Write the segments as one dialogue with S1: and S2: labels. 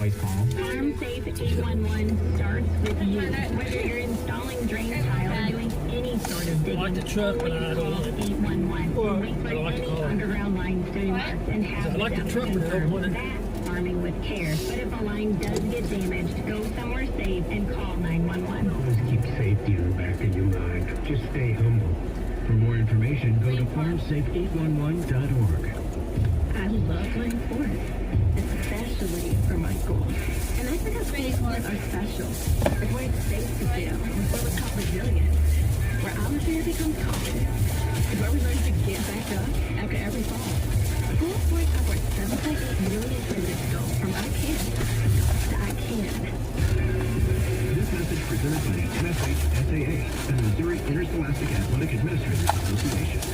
S1: Please call.
S2: Farm Safe 811 starts with you. Whether you're installing drain tile or doing any sort of digging,
S3: I like the truck, but I don't want it.
S2: 811.
S3: Well,
S2: Wait for
S3: I don't like the
S2: any
S3: car.
S2: underground lines to be marked and have
S3: I like the truck, but I don't want it.
S2: That's farming with care. But if a line does get damaged, go somewhere safe and call 911.
S1: Always keep safety in the back of your mind. Just stay humble. For more information, go to farmsafe811.org.
S2: I love playing sports, especially for my school. And that's because sports are special. It's where it's safe to fail. It's where we're taught resilience. Where our fear becomes confidence. It's where we learn to get back up after every fall. School sports have worth 7.8 million credits go from I can to I can.
S4: This message presented by MSH SAA and the Missouri Interscholastic Athletic Administrators Association.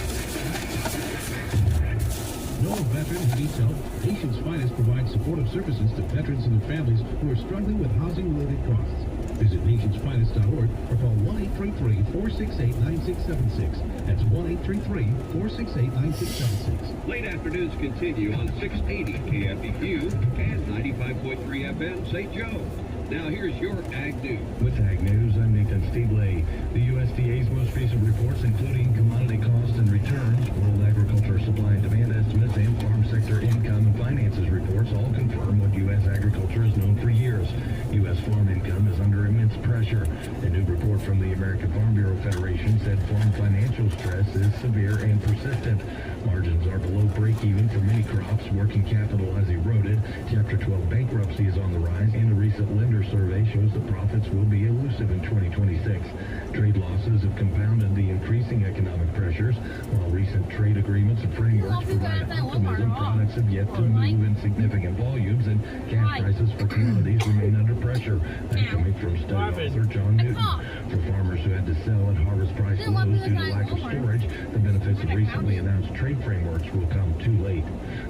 S4: Know a veteran who needs help? Nation's Finest provides supportive services to veterans and their families who are struggling with housing-related costs. Visit nationsfinest.org or call 1-833-468-9676. That's 1-833-468-9676.
S5: Late afternoons continue on 680 KFEQ and 95.3 FM St. Joe. Now here's your Ag News.
S4: With Ag News, I'm Nathan Steedley. The USDA's most recent reports, including commodity costs and returns, world agriculture supply and demand estimates, and farm sector income and finances reports all confirm what U.S. agriculture has known for years. U.S. farm income is under immense pressure. A new report from the American Farm Bureau Federation said farm financial stress is severe and persistent. Margins are below break-even for many crops. Working capital has eroded. Chapter 12 bankruptcy is on the rise, and a recent lender survey shows that profits will be elusive in 2026. Trade losses have compounded the increasing economic pressures. While recent trade agreements and frameworks provide optimism, products have yet to move in significant volumes, and cash prices for commodities remain under pressure. That's coming from study author John Newton. For farmers who had to sell at harvest price lows due to lack of storage, the benefits of recently announced trade frameworks will come too late.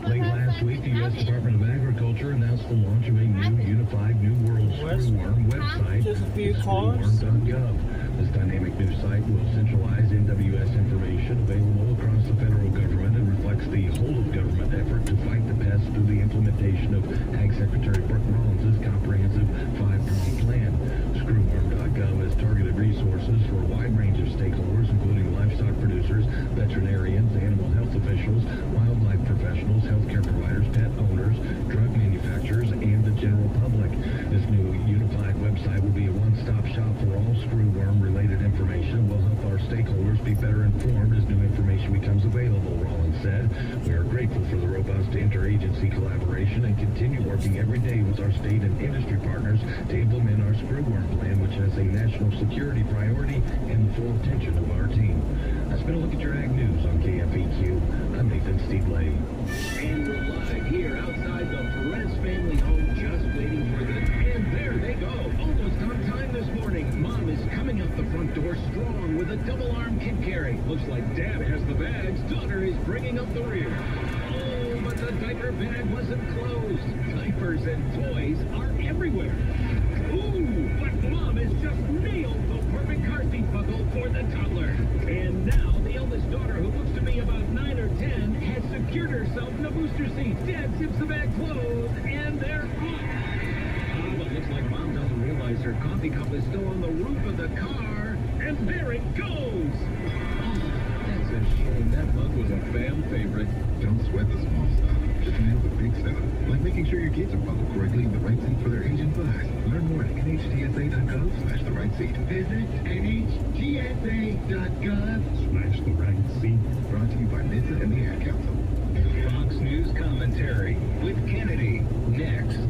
S4: Late last week, the U.S. Department of Agriculture announced the launch of a new unified New World Screwworm website, screwworm.gov. This dynamic new site will centralize NWS information available across the federal government and reflects the whole-of-government effort to fight the pest through the implementation of Ag Secretary Brooke Rollins' comprehensive five-pronged plan. Screwworm.gov has targeted resources for a wide range of stakeholders, including livestock producers, veterinarians, animal health officials, wildlife professionals, healthcare providers, pet owners, drug manufacturers, and the general public. This new unified website will be a one-stop shop for all screwworm-related information and will help our stakeholders be better informed as new information becomes available, Rollins said. We are grateful for the robust interagency collaboration and continue working every day with our state and industry partners to implement our screwworm plan, which has a national security priority and the full attention of our team. That's been a look at your Ag News on KFEQ. I'm Nathan Steedley.
S5: And we're live here outside the Perez family home, just waiting for them. And there they go. Almost on time this morning. Mom is coming out the front door strong with a double-arm kid carry. Looks like Dad has the bags. Daughter is bringing up the rear. Oh, but the diaper bag wasn't closed. Diapers and toys are everywhere. Ooh, but Mom has just nailed the perfect car seat buckle for the toddler. And now the eldest daughter, who looks to be about 9 or 10, has secured herself in a booster seat. Dad zips the bag closed, and they're off. But looks like Mom doesn't realize her coffee cup is still on the roof of the car, and there it goes. Oh, that's a shame. That bug was a fan favorite.
S6: Don't sweat the small stuff. Just nail the big stuff. Like making sure your kids are followed correctly in the right seat for their age and size. Learn more at nhtsa.gov/the-right-seat.
S5: Visit nhtsa.gov/the-right
S6: seat. Brought to you by NHTSA and the Ad Council.
S5: Fox News commentary with Kennedy next.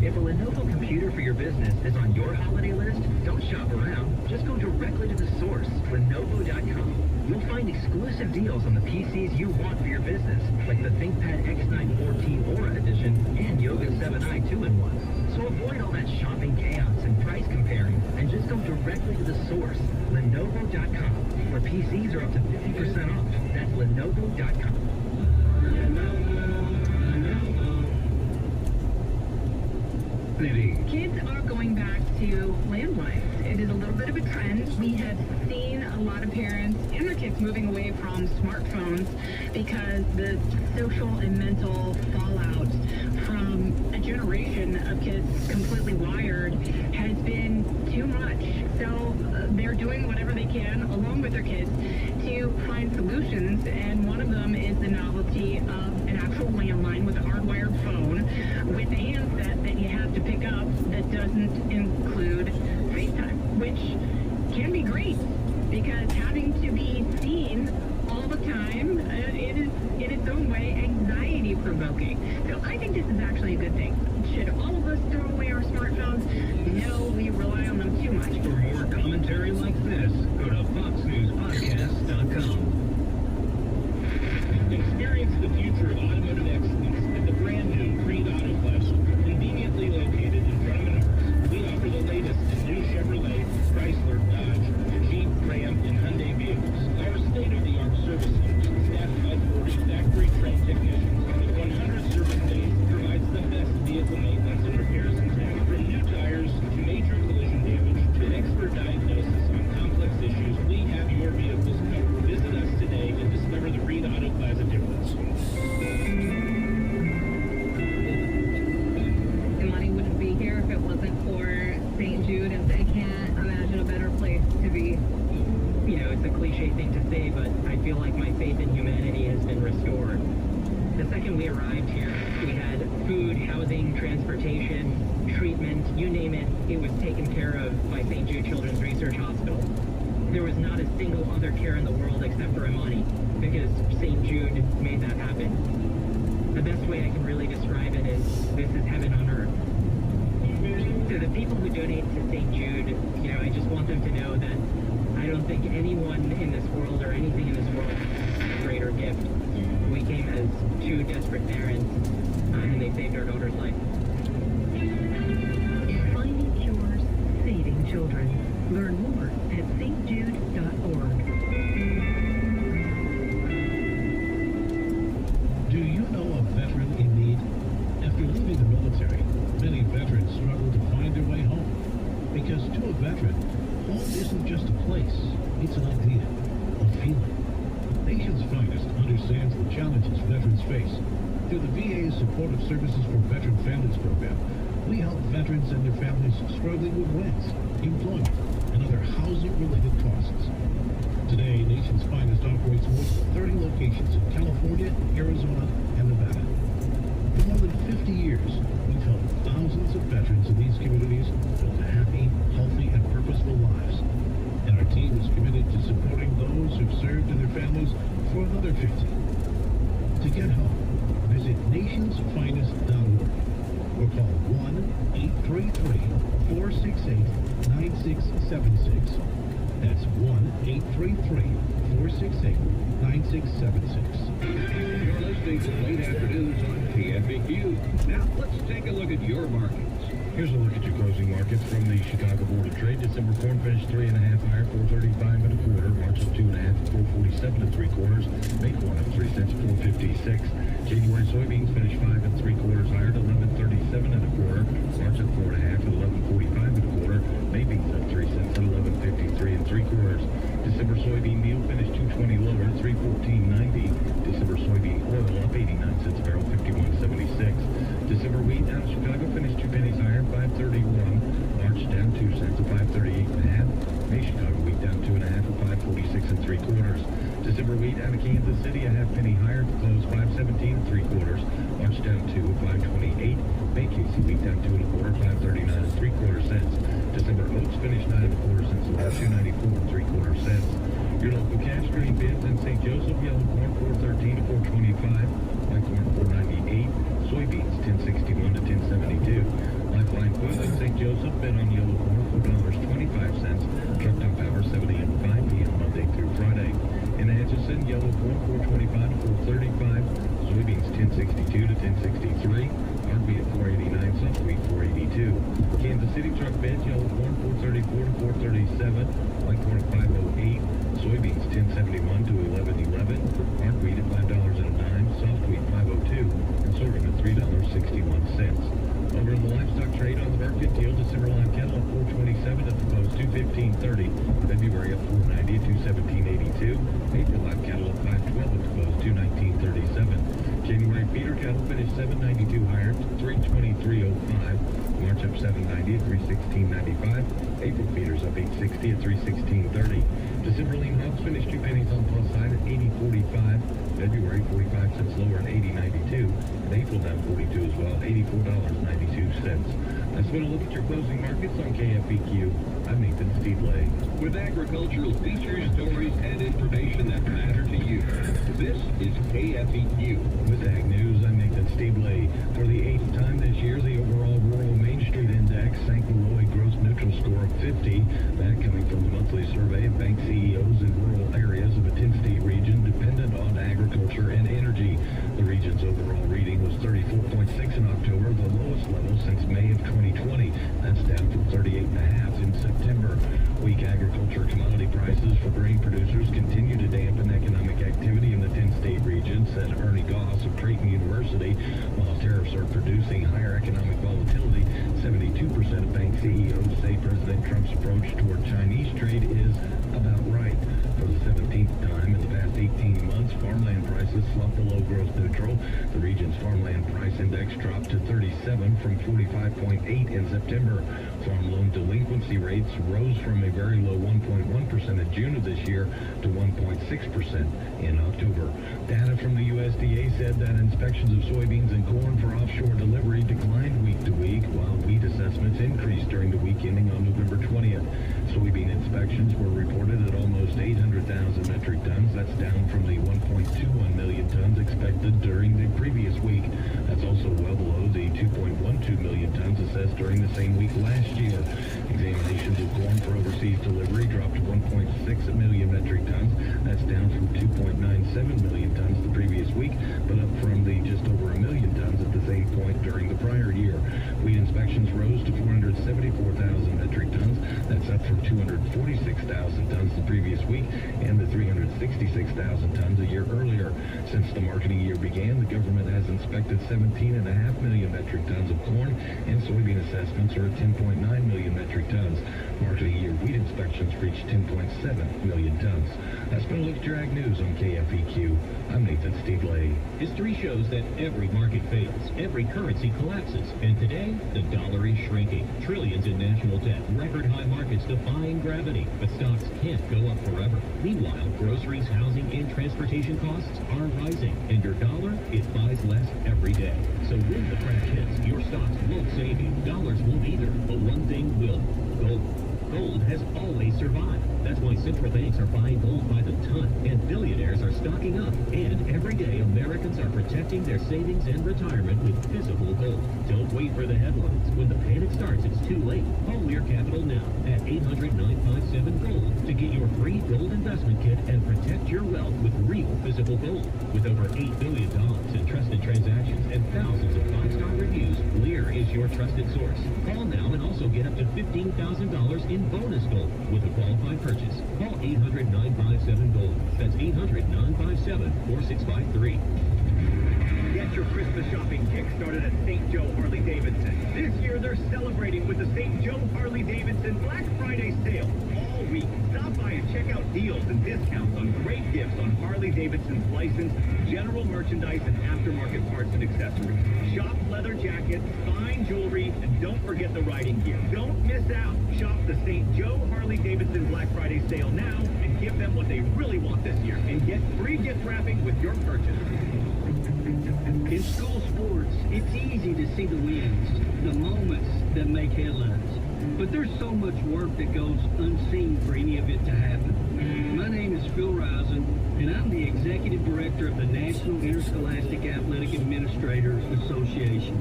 S7: If a Lenovo computer for your business is on your holiday list, don't shop around. Just go directly to the source, Lenovo.com. You'll find exclusive deals on the PCs you want for your business, like the ThinkPad X9 14 Aura Edition and Yoga 7i 2-in-1. So avoid all that shopping chaos and price comparing, and just go directly to the source, Lenovo.com, where PCs are up to 50% off. That's Lenovo.com.
S8: Kids are going back to landlines. It is a little bit of a trend. We have seen a lot of parents and their kids
S2: it's moving away from smartphones because the social and mental fallout from a generation of kids completely wired has been too much. So they're doing whatever they can, along with their kids, to find solutions, and one of them is the novelty of an actual landline with a hardwired phone with a handset that you have to pick up that doesn't include FaceTime, which can be great because having to be seen all the time, it is in its own way anxiety provoking. So I think this is actually a good thing. Should all of us throw away our smartphones? No, we rely on them too much.
S5: For more commentary like this, go to foxnewspodcast.com. Experience the future of automotive excellence at the brand new Creed Auto Plaza, conveniently located in front of Menards. We offer the latest in new Chevrolet, Chrysler, Dodge, Jeep, Ram, and Hyundai vehicles. Our state-of-the-art service center, staffed by 40 factory-trained technicians with 100 service days, provides the best vehicle maintenance and repairs in town. From new tires to major collision damage to expert diagnosis on complex issues, we have your vehicles covered. Visit us today and discover the Creed Auto Plaza difference.
S2: The money wouldn't be here if it wasn't for St. Jude, and I can't imagine a better place to be.
S7: You know, it's a cliche thing to say, but I feel like my faith in humanity has been restored. The second we arrived here, we had food, housing, transportation, treatment, you name it, it was taken care of by St. Jude Children's Research Hospital. There was not a single other care in the world except for Imani, because St. Jude made that happen. The best way I can really describe it is, this is heaven on earth. To the people who donate to St. Jude, you know, I just want them to know that I don't think anyone in this world or anything in this world has a greater gift. We came as two desperate parents, and they saved our daughter's life.
S2: Finding cures, saving children. Learn more at stjude.org.
S1: Do you know a veteran in need? After leaving the military, many veterans struggle to find their way home. Because to a veteran, home isn't just a place, it's an idea, a feeling. Nation's Finest understands the challenges veterans face. Through the VA's Supportive Services for Veteran Families program, we help veterans and their families struggling with rent, employment, and other housing-related costs. Today, Nation's Finest operates more than 30 locations in California, Arizona, and Nevada. For more than 50 years, we've helped thousands of veterans in these communities build happy, healthy, and purposeful lives. And our team is committed to supporting those who've served and their families for another 50. To get help, visit nationsfinest.org or call 1-833-468-9676. That's 1-833-468-9676.
S5: You're listening to Late Afternoons on KFAQ. Now, let's take a look at your markets.
S4: Here's a look at your closing markets from the Chicago Board of Trade. December corn finished 3.5 higher, 4.35 1/4. March up 2.5, 4.47 3/4. May corn up 3 cents, 4.56. January soybeans finished 5 3/4 higher, 11.37 1/4. March up 4.5 at 11.45 1/4. May beans up 3 cents at 11.53 3/4. December soybean meal finished 2.20 lower, 3.14.90. December soybean oil up 89 cents a barrel, 51.76. December wheat out of Chicago finished 2 pennies higher, 5.31. March down 2 cents at 5.38 1/2. May Chicago wheat down 2.5 at 5.46 3/4. December wheat out of Kansas City a half penny higher, close 5.17 3/4. March down 2 at 5.28. May KC wheat down 2 1/4, 5.39 3/4 cents. December oats finished 9 1/4 cents lower, 2.94 3/4 cents. Your local cash grain bids in St. Joseph, yellow corn 4.13 to 4.25, white corn 4.98, soybeans 10.61 to 10.72. Lifeline Food in St. Joseph bid on yellow corn $4.25. Truck dump power 70 and 5 p.m. Monday through Friday. In Atchison, yellow corn 4.25 to 4.35, soybeans 10.62 to 10.63. Hard wheat at 4.89, soft wheat 4.82. Kansas City truck bid, yellow corn 4.34 to 4.37, white corn at 5.08, soybeans 10.71 to 11.11, hard wheat at $5.09, soft wheat 5.02, and sorghum at $3.61. Over in the livestock trade on the market, deal December live cattle at 4.27 at the post 2.15.30. February up 4.90 at 2.17.82. May cattle finished 792 higher, 323.05. March up 790 at 316.95. April feeders up 860 at 316.30. December lean hogs finished 2 pennies on plus side at 80.45. February 45 cents lower at 80.92. And April down 42 as well, $84.92. That's when I look at your closing markets on KFEQ. I'm Nathan Steedley.
S5: With agricultural features, stories, and information that matter to you, this is KFEQ.
S4: With Ag News, I'm Nathan Steedley. For the 8th time this year, the overall rural Main Street Index sank below a gross neutral score of 50. That coming from the monthly survey of bank CEOs in rural areas of a 10-state region dependent on agriculture and energy. The region's overall reading was 34.6 in October, the lowest level since May of 2020. That's down from 38.5 in September. Weak agriculture commodity prices for grain producers continue to dampen economic activity in the 10-state region, said Ernie Goss of Creighton University. While tariffs are producing higher economic volatility, 72% of bank CEOs say President Trump's approach toward Chinese trade is about right. For the 17th time in the past 18 months, farmland prices slumped below gross neutral. The region's farmland price index dropped to 37 from 45.8 in September. Farm loan delinquency rates rose from a very low 1.1% in June of this year to 1.6% in October. Data from the USDA said that inspections of soybeans and corn for offshore delivery declined week to week, while wheat assessments increased during the week ending on November 20th. Soybean inspections were reported at almost 800,000 metric tons. That's down from the 1.21 million tons expected during the previous week. That's also well below the 2.12 million tons assessed during the same week last year. Examinations of corn for overseas delivery dropped to 1.6 million metric tons. That's down from 2.97 million tons the previous week, but up from the just over a million tons at the same point during the prior year. Wheat inspections rose to 474,000 metric tons. That's up from 246,000 tons the previous week and the 366,000 tons a year earlier. Since the marketing year began, the government has inspected 17.5 million metric tons of corn, and soybean assessments are at 10.9 million metric tons. Marketing year wheat inspections reached 10.7 million tons. That's been a look at your Ag News on KFEQ. I'm Nathan Steedley.
S5: History shows that every market fails, every currency collapses, and today, the dollar is shrinking. Trillions in national debt, record high markets defying gravity, but stocks can't go up forever. Meanwhile, groceries, housing, and transportation costs are rising, and your dollar, it buys less every day. So when the crash hits, your stocks won't save you, dollars won't either, but one thing will: gold. Gold has always survived. That's why central banks are buying gold by the ton, and billionaires are stocking up. And every day, Americans are protecting their savings and retirement with physical gold. Don't wait for the headlines. When the panic starts, it's too late. Call Lear Capital now at 800-957-GOLD to get your free gold investment kit and protect your wealth with real physical gold. With over $8 billion in trusted transactions and thousands of 5-star reviews, Lear is your trusted source. Call now and also get up to $15,000 in bonus gold with a qualified purchase. Call 800-957-GOLD. That's 800-957-4653.
S7: Get your Christmas shopping kick started at St. Joe Harley-Davidson. This year, they're celebrating with the St. Joe Harley-Davidson Black Friday sale. All week, stop by and check out deals and discounts on great gifts on Harley-Davidson's licensed general merchandise and aftermarket parts and accessories. Shop leather jackets, fine jewelry, and don't forget the riding gear. Don't miss out. Shop the St. Joe Harley-Davidson Black Friday sale now and give them what they really want this year and get free gift wrapping with your purchase.
S3: In school sports, it's easy to see the wins, the moments that make headlines. But there's so much work that goes unseen for any of it to happen. My name is Phil Risen, and I'm the Executive Director of the National Interscholastic Athletic Administrators Association.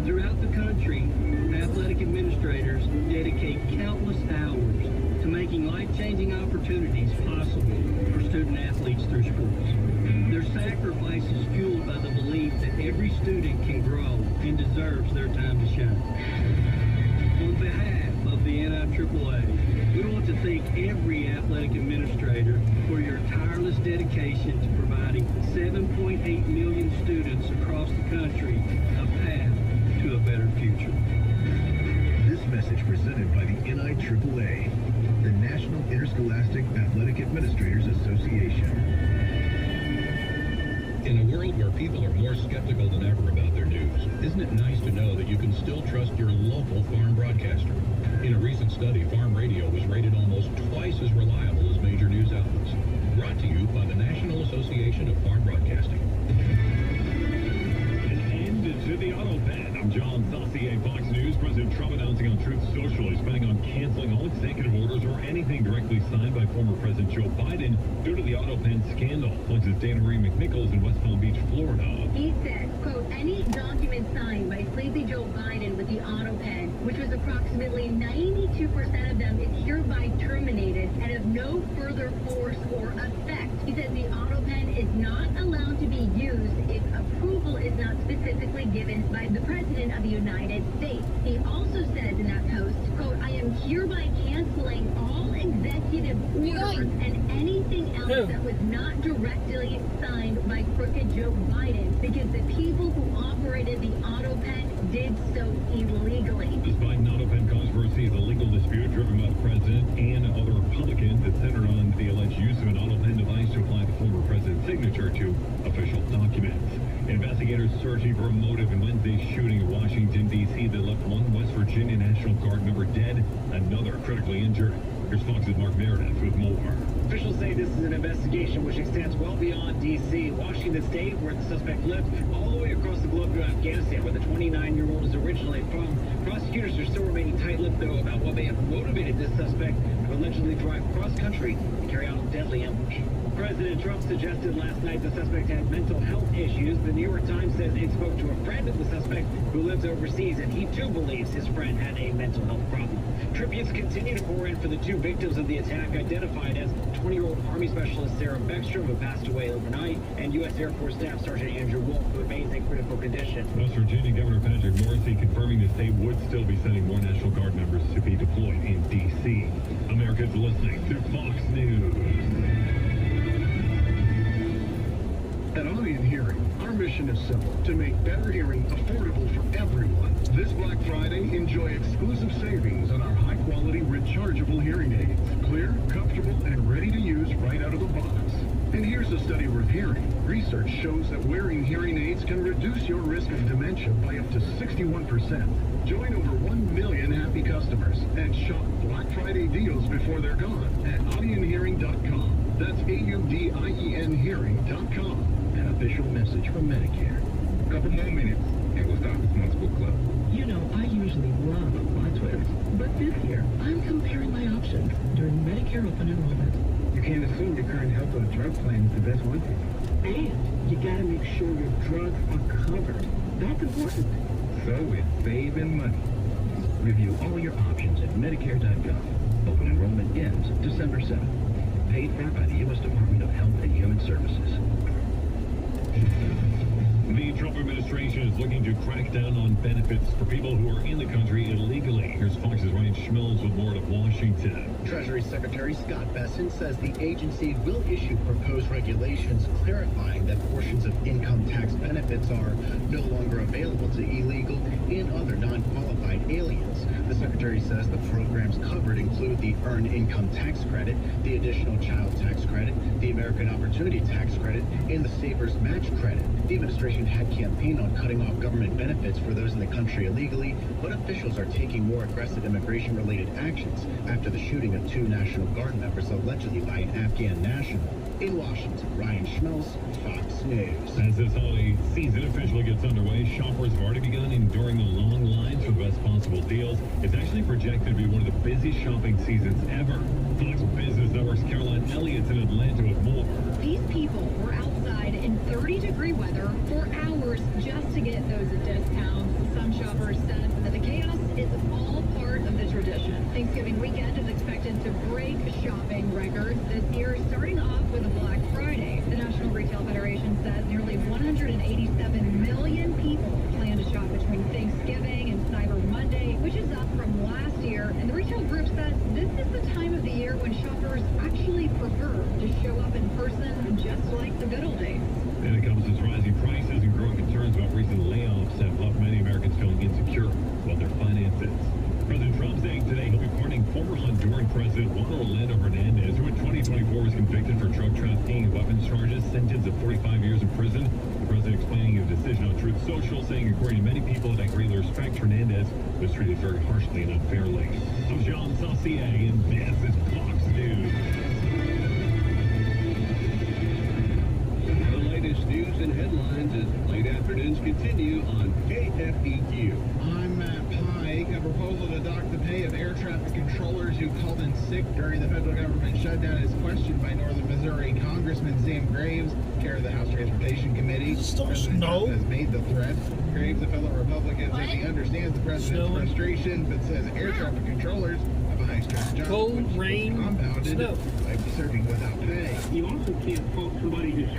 S3: Throughout the country, athletic administrators dedicate countless hours to making life-changing opportunities possible for student athletes through sports. Their sacrifice is fueled by the belief that every student can grow and deserves their time to shine. On behalf of the NIAAA, we want to thank every athletic administrator for your tireless dedication to providing 7.8 million students across the country a path to a better future.
S6: This message presented by the NIAAA, the National Interscholastic Athletic Administrators Association.
S5: In a world where people are more skeptical than ever about their news, isn't it nice to know that you can still trust your local farm broadcaster? In a recent study, farm radio was rated almost twice as reliable as major news outlets. Brought to you by the National Association of Farm Broadcasting.
S8: And to the auto pen. I'm John Saucier, Fox News. President Trump announcing on Truth Social he's planning on canceling all executive orders or anything directly signed by former President Joe Biden due to the auto pen scandal. Fox's Dana Marie McNichols in West Palm Beach, Florida.
S2: He said, quote, any document signed by sleepy Joe Biden with the auto pen, which was approximately 92% of them, is hereby terminated and of no further force or effect. He said the auto pen is not allowed to be used if approval is not specifically given by the President of the United States. He also says in that post, quote, I am hereby canceling all executive orders and anything else that was not directly signed by crooked Joe Biden because the people who operated the auto pen did so illegally.
S8: This Biden auto pen controversy is a legal dispute driven by the president and other Republicans that centered on the alleged use of an auto pen device to apply the former president's signature to official documents. Investigators searching for a motive in Wednesday's shooting in Washington, D.C. that left one West Virginia National Guard member dead, another critically injured. Here's Fox's Mark Meredith with more.
S9: Officials say this is an investigation which extends well beyond D.C., Washington State, where the suspect lived, all the way across the globe to Afghanistan, where the 29-year-old is originally from. Prosecutors are still remaining tight-lipped, though, about what may have motivated this suspect to allegedly drive cross-country to carry out a deadly ambush. President Trump suggested last night the suspect had mental health issues. The New York Times says it spoke to a friend of the suspect who lives overseas, and he too believes his friend had a mental health problem. Tributes continue to pour in for the two victims of the attack, identified as 20-year-old Army Specialist Sarah Beckstrom, who passed away overnight, and U.S. Air Force Staff Sergeant Andrew Wolf, who remains in critical condition.
S8: West Virginia Governor Patrick Morrisey confirming the state would still be sending more National Guard members to be deployed in D.C. Americans listening to Fox News.
S6: At Audion Hearing, our mission is simple: to make better hearing affordable for everyone. This Black Friday, enjoy exclusive savings on our high-quality rechargeable hearing aids. Clear, comfortable, and ready to use right out of the box. And here's a study worth hearing. Research shows that wearing hearing aids can reduce your risk of dementia by up to 61%. Join over 1 million happy customers and shop Black Friday deals before they're gone at audionhearing.com. That's AUDIEN hearing.com.
S4: An official message from Medicare.
S6: Couple more minutes, and we'll start this month's book club.
S10: You know, I usually love my twins, but this year, I'm comparing my options during Medicare open enrollment.
S3: You can't assume your current health or drug plan is the best one for you.
S10: And you gotta make sure your drugs are covered. That's important.
S6: So it's saving money.
S4: Review all your options at Medicare.gov. Open enrollment ends December 7th. Paid for by the U.S. Department of Health and Human Services.
S8: The Trump administration is looking to crack down on benefits for people who are in the country illegally. Here's Fox's Ryan Schmills with more out of Washington.
S11: Treasury Secretary Scott Bessent says the agency will issue proposed regulations clarifying that portions of income tax benefits are no longer available to illegal and other non-qualified aliens. The secretary says the programs covered include the Earned Income Tax Credit, the Additional Child Tax Credit, the American Opportunity Tax Credit, and the Savers Match Credit. The administration had campaigned on cutting off government benefits for those in the country illegally, but officials are taking more aggressive immigration-related actions after the shooting of two National Guard members allegedly by an Afghan national. In Washington, Ryan Schmills, Fox News.
S8: As this holiday season officially gets underway, shoppers have already begun enduring the long lines for the best possible deals. It's actually projected to be one of the busiest shopping seasons ever. Fox Business Network's Caroline Elliott's in Atlanta with more.
S12: These people were outside in 30-degree weather for hours just to get those discounts. Some shoppers said that the chaos is all part of the tradition. Thanksgiving weekend is expected to break shopping records this year, starting off with a Black Friday. The National Retail Federation says nearly 187 million people plan to shop between Thanksgiving and Cyber Monday, which is up from last year. And the retail group says this is the time of the year when shoppers actually prefer to show up in person, just like the good old days.
S8: And it comes as rising prices and growing concerns about recent layoffs have left many Americans feeling insecure about their finances. President Trump saying today he'll be pardoning former Honduran President Juan Orlando Hernandez, who in 2024 was convicted for drug trafficking and weapons charges, sentenced to 45 years in prison. The president explaining his decision on Truth Social, saying according to many people that greatly respect Hernandez, was treated very harshly and unfairly. I'm John Saucier, and this is Fox News.
S6: The latest news and headlines as late afternoons continue on KFEQ.
S13: I'm Matt Pike. A proposal to dock the pay of air traffic controllers who called in sick during the federal government shutdown is questioned by Northern Missouri Congressman Sam Graves, chair of the House Transportation Committee. President Trump has made the threat. Graves, a fellow Republican, says he understands the president's frustration, but says air traffic controllers have a high-stress job,
S3: Cold,
S13: which
S3: rain,
S13: compounded
S3: snow.
S13: by serving without pay.
S3: You also can't fault somebody who's